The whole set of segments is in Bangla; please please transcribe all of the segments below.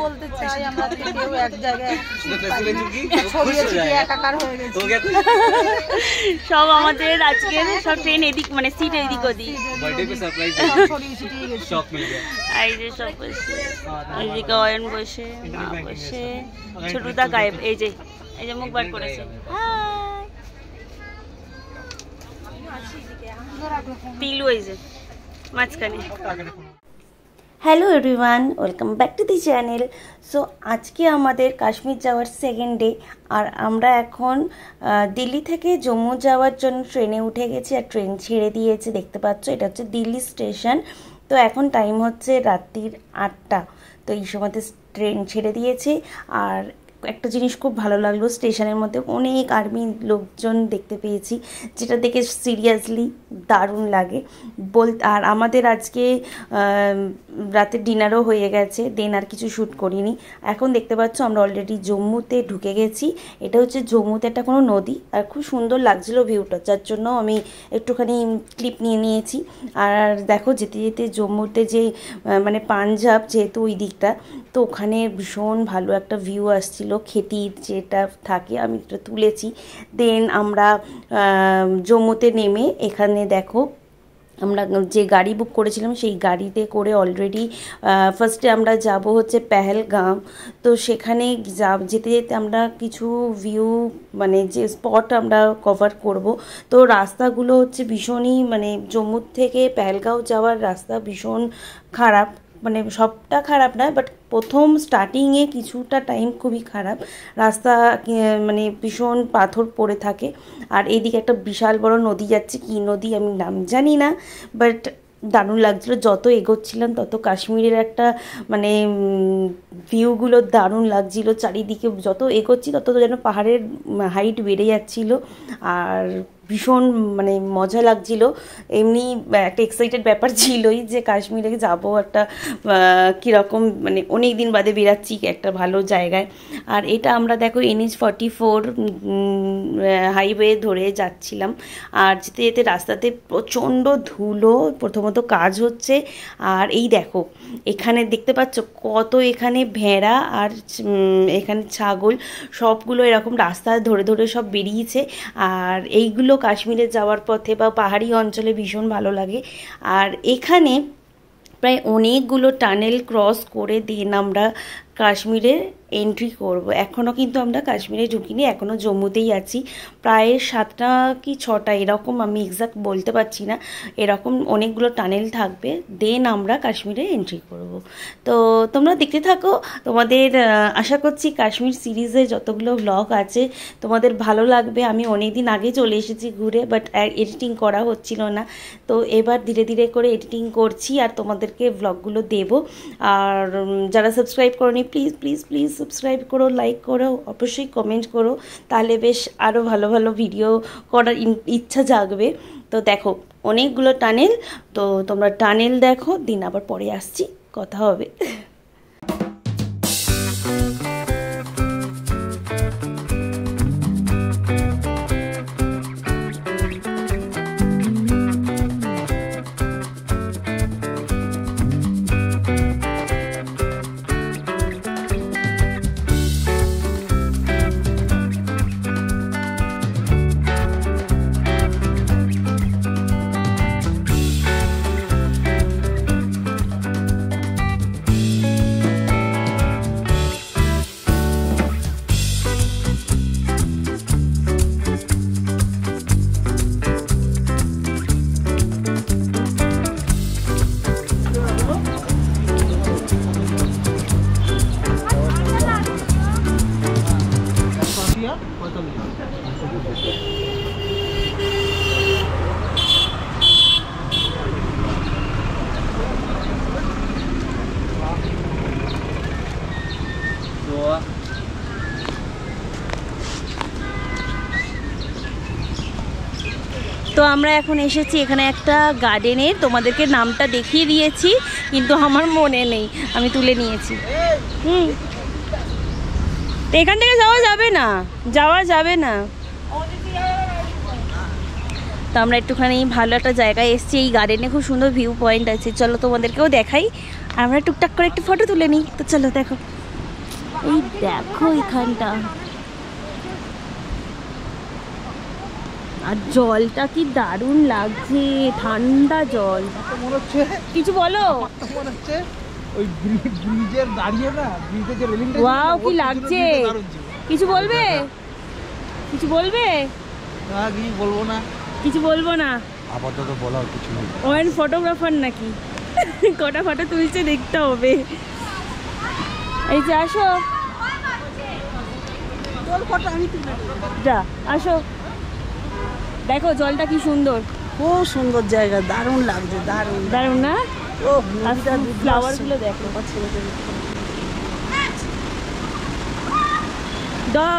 বলতে চাই আমরা কেউ এক জায়গায় একাকার হয়ে গেছে সব আমাদের আজকে সব ট্রেন এদিক মানে সিট এদিক ওদিক बर्थडे पे सरप्राइज शॉक मिल गया এই যে সব বসে এদিকে অয়ন বসে মা বসে ছোটুদা গায়েব এই যে মুখ বার করেছে পিলু এই যে মাঝখানে। Hello everyone, welcome back to the channel. So আজকে আমাদের কাশ্মীর যাওয়ার সেকেন্ড ডে, আর আমরা এখন দিল্লি থেকে জম্মু যাওয়ার জন্য ট্রেনে উঠে গেছি, আর ট্রেন ছেড়ে দিয়েছে। দেখতে পাচ্ছ এটা হচ্ছে দিল্লি স্টেশন। তো এখন টাইম হচ্ছে রাত্রির 8টা। তো এই সময়তে ট্রেন ছেড়ে দিয়েছে। আর একটা জিনিস খুব ভালো লাগলো, স্টেশনের মধ্যে অনেক আর্মি লোকজন দেখতে পেয়েছি, যেটা দেখে সিরিয়াসলি দারুণ লাগে আর আমাদের আজকে রাতে ডিনারও হয়ে গেছে, দেন আর কিছু শ্যুট করিনি। এখন দেখতে পাচ্ছ আমরা অলরেডি জম্মুতে ঢুকে গেছি। এটা হচ্ছে জম্মুতে একটা কোনো নদী, আর খুব সুন্দর লাগছিলো ভিউটা, যার জন্য আমি একটুখানি ক্লিপ নিয়ে নিয়েছি। আর দেখো যেতে যেতে জম্মুতে যে মানে পাঞ্জাব যেহেতু ওই দিকটা, তো ওখানে ভীষণ ভালো একটা ভিউ আসছিল, খেতির যেটা থাকে আমি এটা তুলেছি। দেন আমরা জম্মুতে নেমে এখানে দেখো আমরা যে গাড়ি বুক করেছিলাম সেই গাড়িতে করে অলরেডি ফার্স্টে আমরা যাব হচ্ছে পেহেলগাম। তো সেখানে যেতে যেতে আমরা কিছু ভিউ মানে যে স্পট আমরা কভার করব। তো রাস্তাগুলো হচ্ছে ভীষণই মানে জম্মু থেকে পেহেলগাঁও যাওয়ার রাস্তা ভীষণ খারাপ, মানে সবটা খারাপ না, বাট প্রথম স্টার্টিংয়ে কিছুটা টাইম খুবই খারাপ, রাস্তা মানে ভীষণ পাথর পড়ে থাকে। আর এইদিকে একটা বিশাল বড় নদী যাচ্ছে, কি নদী আমি নাম জানি না, বাট দারুণ লাগছিলো। যত এগোচ্ছিলাম তত কাশ্মীরের একটা মানে ভিউগুলো দারুণ লাগছিলো চারিদিকে, যত এগোচ্ছি তত যেন পাহাড়ের হাইট বেড়ে যাচ্ছিলো, আর ভীষণ মানে মজা লাগছিল। এমনি একটা এক্সাইটেড ব্যাপার ছিলই যে কাশ্মীরে যাব, একটা কীরকম মানে অনেক দিন বাদে বেরাচ্ছি একটা ভালো জায়গায়। আর এটা আমরা দেখো NH-44 হাইওয়ে ধরে যাচ্ছিলাম, আর যেতে যেতে রাস্তাতে প্রচণ্ড ধুলো, প্রথমত কাজ হচ্ছে। আর এই দেখো এখানে দেখতে পাচ্ছ কত এখানে ভেড়া আর এখানে ছাগল সবগুলো এরকম রাস্তা ধরে ধরে সব বেরিয়েছে। আর এইগুলো কাশ্মীরে যাওয়ার পথে বা পাহাড়ি অঞ্চলে ভীষণ ভালো লাগে। আর এখানে প্রায় অনেকগুলো টানেল ক্রস করে দেন আমরা কাশ্মীরে এন্ট্রি করব। এখনও কিন্তু আমরা কাশ্মীরে ঢুকিনি, এখনও জম্মুতেই আছি। প্রায় 7টা কি 6টা এরকম, আমি এক্সাক্ট বলতে পারছি না, এরকম অনেকগুলো টানেল থাকবে, দেন আমরা কাশ্মীরে এন্ট্রি করব। তো তোমরা দেখতে থাকো, তোমাদের আশা করছি কাশ্মীর সিরিজে যতগুলো ব্লগ আছে তোমাদের ভালো লাগবে। আমি অনেক দিন আগে চলে এসেছি ঘুরে, বাট এডিটিং করা হচ্ছিল না, তো এবার ধীরে ধীরে করে এডিটিং করছি আর তোমাদেরকে ব্লগগুলো দেবো। আর যারা সাবস্ক্রাইব করোনি প্লিজ প্লিজ প্লিজ সাবস্ক্রাইব করো, লাইক করো, অবশ্যই কমেন্ট করো, তাহলে বেশ আরও ভালো ভালো ভিডিও করার ইচ্ছা জাগবে। তো দেখো অনেকগুলো টানেল, তো তোমরা টানেল দেখো, দিন আবার পরে আসছি, কথা হবে। তো আমরা এখন এসেছি এখানে একটা গার্ডেনের, তোমাদেরকে নামটা দেখিয়ে দিয়েছি কিন্তু আমার মনে নেই, আমি তুলে নিয়েছি। তো এখান থেকে যাওয়া যাবে না, যাওয়া যাবে না। তো আমরা একটুখানি ভালো একটা জায়গায় এসেছি, এই গার্ডেনে খুব সুন্দর ভিউ পয়েন্ট আছে, চলো তোমাদেরকেও দেখাই। আমরা টুকটাক করে একটু ফটো তুলে নিই। তো চলো দেখো, এই দেখো এখানটা, আর জলটা কি দারুণ লাগছে, ঠান্ডা জল। মনে হচ্ছে কিছু বলো। মনে হচ্ছে ওই ব্রিজের দাঁড়িয়ে না, ব্রিজের যে রেলিংটা, ওয়াও কি লাগছে, কিছু বলবে? কিছু বলবে? কি বলবো না, কিছু বলবো না, আপাতত বলার কিছু নেই। ওয়েন ফটোগ্রাফার নাকি, কটা ফটো তুলছে দেখতে হবে। এই যে আসো, যা আসো, দেখো জলটা কি সুন্দর, খুব সুন্দর জায়গা, দারুণ লাগছে, দারুণ দারুণ না? ও ফ্লাওয়ার গুলো দেখো, দা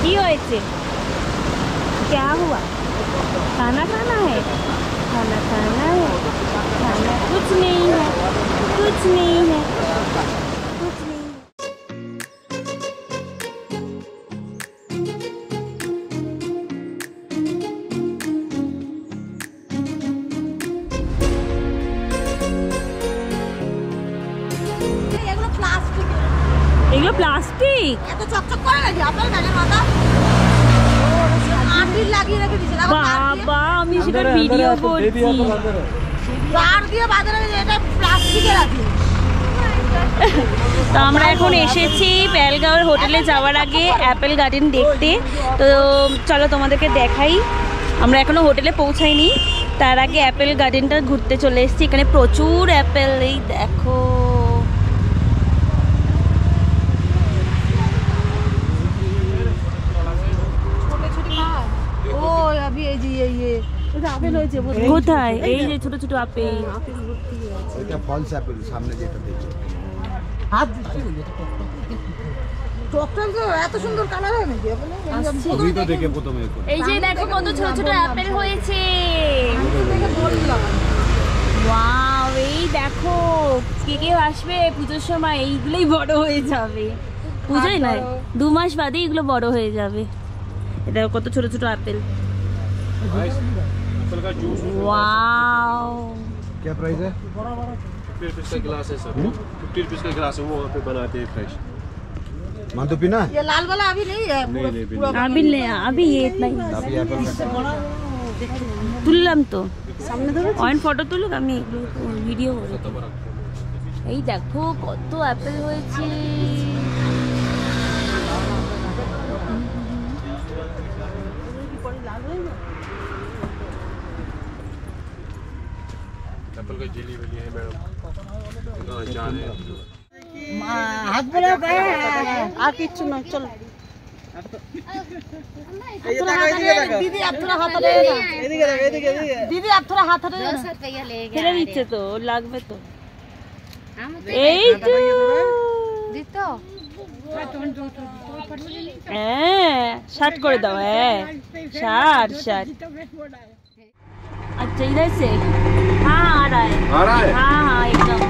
की होएছে? क्या हुआ? खाना खाना है, खाना खाना है, खाना कुछ नहीं है, कुछ नहीं है, कुछ नहीं है। এগুলো প্লাস্টিক, এত চকচক করে নাকি আপনার গাড়ির মাথা? আটির লাগিয়ে রেখে দিয়েছে, বাবা আমি সেটা ভিডিও করছি। বার দিয়ে বাজারে এটা প্লাস্টিকের আছে। তো আমরা এখন এসেছি পেহেলগাঁওয়ের হোটেলে যাওয়ার আগে অ্যাপেল গার্ডেন দেখতে। তো চলো তোমাদেরকে দেখাই, আমরা এখনো হোটেলে পৌঁছাইনি, তার আগে অ্যাপেল গার্ডেনটা ঘুরতে চলে এসেছি। এখানে প্রচুর অ্যাপেল, এই দেখো। ও अभी এই যে এটা আপেল হয়েছে কোথায়? এই যে ছোট ছোট আপেল, এটা ফলস অ্যাপেল, সামনে যেটা দেখছো হাত টকটক তো এত সুন্দর কালার হয় নাকি ছবি তো দেখে প্রথমে এই যে দেখো কত ছোট ছোট আপেল হয়েছে। ওয়াও, এই দেখো, কে কে আসবে পুজোর সময়, এইগুলোই বড় হয়ে যাবে। পুজোই নয়, 2 মাস বাদে এগুলো বড় হয়ে যাবে। এটা কত ছোট ছোট আপেল। वाओ, क्या प्राइस है? 50 रुपीस का गिलास है सर, 50 रुपीस का गिलास है, वो वहाँ पे बनाते हैं फ्रेश। मान तो पीना है? ये लाल वाला अभी नहीं है, अभी ले, अभी ये इतना ही अभी एप्पल তুললাম তো, সামনে ধরো অয়েন ফটো তুলুক, আমি ভিডিও করি। এই দেখো কত অ্যাপেল হয়েছে। एप्पल का जेली वाली है मैडम, जान है। হাত বলে আর কিচ্ছু না, চলো दीदी आप थोड़ा हाथ हटाइए ना, दीदी आप थोड़ा हाथ हटाइए ना। ফেলে দিচ্ছে তো, ওর লাগবে তো। এই তো হ্যাঁ, শার্ট করে দাও। হ্যাঁ, শার্ট শার্ट। अच्छा इधर से, हाँ आ रहा है, आ रहा है? हाँ हाँ एकदम।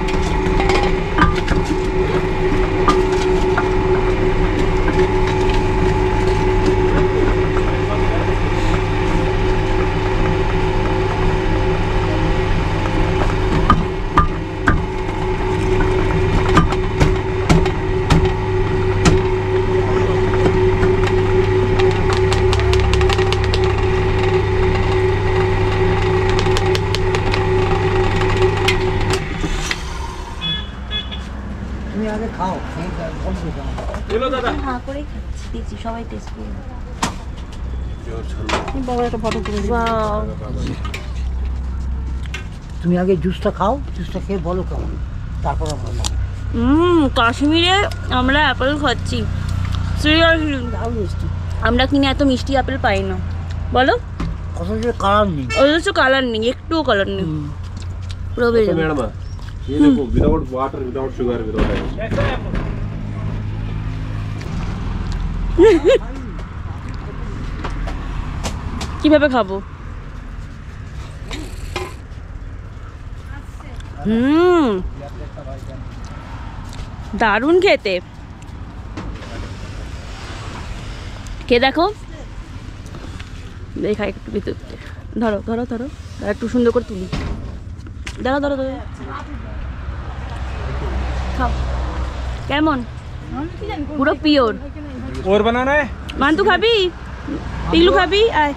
সবাই টেস্ট করবে। বাবা একটা ফটো তুলে দিই। ওয়াও, তুমি আগে জুসটা খাও, জুসটা খেয়ে বলো কেমন, তারপর আমরা কাশ্মীরে আমরা অ্যাপেল খাচ্ছি সিরিয়াসলি। দাও মিষ্টি, আমরা কিনে এত মিষ্টি আপেল পাই না, বলো? অথচ কালার নেই। অথচ কালার নেই, একটুও কালার নেই, পুরো বেড়ে যাবে। मैडम ये देखो without water without sugar without কিভাবে খাবো? দারুণ খেতে। কে দেখো, দেখাই একটু ভিতর, ধরো ধরো ধরো, একটু সুন্দর করে তুলি, ধরো ধরো ধরো, খাও। কেমন? পুরো পিওর। और बनाना है? মান্তু খাবি? পিগলু খাবি? আয়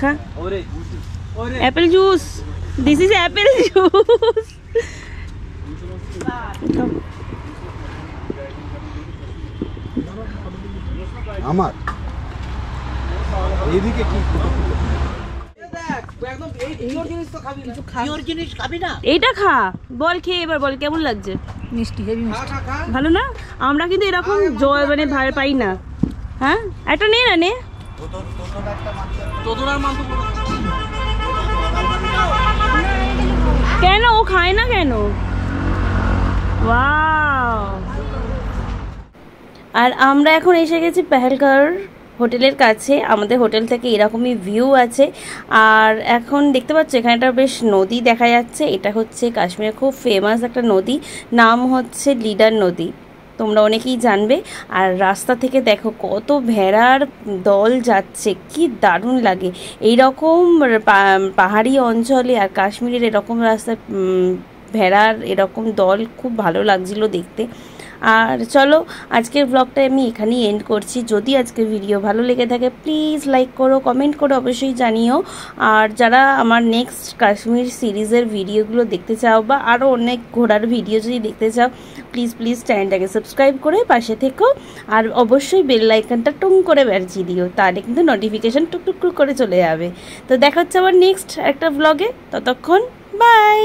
খা। Apple juice, this is Apple juice. আমার এইদিকে কি একদম পিওর জিনিস তো খাবি না, পিওর জিনিস খাবি না। এইটা খা, বল খেয়ে এবার বল কেমন লাগছে। মিষ্টি, হেভি মিষ্টি। ভালো না? আমরা কিন্তু এরকম জল মানে ভাই পাই না। হ্যাঁ, একটা নে না, নে। কেন ও খায় না কেন? ওয়াও। আর আমরা এখন এসে গেছি পেহেলগাঁওর হোটেলের কাছে। আমাদের হোটেল থেকে এরকমই ভিউ আছে। আর এখন দেখতে পাচ্ছ এখানে একটা বেশ নদী দেখা যাচ্ছে। এটা হচ্ছে কাশ্মীরের খুব ফেমাস একটা নদী, নাম হচ্ছে লিডার নদী, তোমরা অনেকেই জানবে। আর রাস্তা থেকে দেখো কত ভেড়ার দল যাচ্ছে, কি দারুণ লাগে। এইরকম পাহাড়ি অঞ্চলে আর কাশ্মীরের এরকম রাস্তায় ভেড়ার এরকম দল খুব ভালো লাগছিল দেখতে। আর চলো আজকের ব্লগটা আমি এখানেই এন্ড করছি। যদি আজকের ভিডিও ভালো লেগে থাকে প্লিজ লাইক করো, কমেন্ট করো, অবশ্যই জানিও। আর যারা আমার নেক্সট কাশ্মীর সিরিজের ভিডিওগুলো দেখতে চাও বা আরও অনেক ঘোরার ভিডিও যদি দেখতে চাও প্লিজ চ্যানেলটাকে সাবস্ক্রাইব করে পাশে থেকো। আর অবশ্যই বেল আইকনটা টুং করে বাজিয়ে দিও, তাহলে কিন্তু নোটিফিকেশান টুক করে চলে যাবে। তো দেখা হচ্ছে আবার নেক্সট একটা ব্লগে, ততক্ষণ বাই।